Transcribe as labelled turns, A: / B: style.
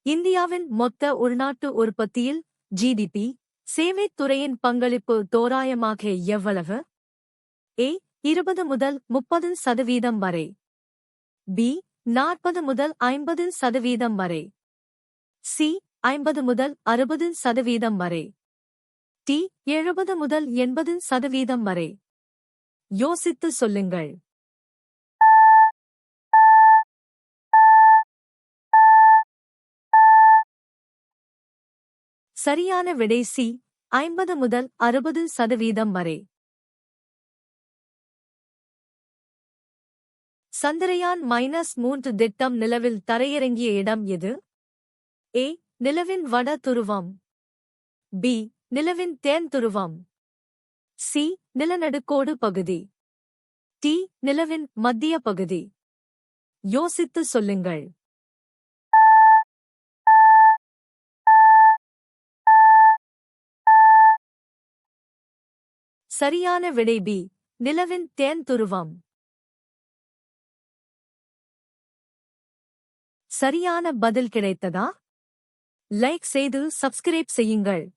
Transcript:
A: இந்தியாவின் மொத்த உள்நாட்டு உற்பத்தியில் ஜிடிபி சேவைத் துறையின் பங்களிப்பு தோராயமாக எவ்வளவு? ஏ 20 முதல் 30% வரை. பி 40 முதல் 50% வரை. சி 50 முதல் 60% வரை. டி 70 முதல் 80% வரை. யோசித்து சொல்லுங்கள். சரியான விடை சி 50 முதல் 60% வரை. சந்திரயான் -3 திட்டம் நிலவில் தரையிறங்கிய இடம் எது? ஏ நிலவின் வட துருவம். பி நிலவின் தென் துருவம். சி நிலநடுக்கோடு பகுதி. டி நிலவின் மத்திய பகுதி. யோசித்து சொல்லுங்கள். சரியான விடை பி நிலவின் தென் துருவம். சரியான பதில் கிடைத்ததா? லைக் செய்து சப்ஸ்கிரைப் செய்யுங்கள்.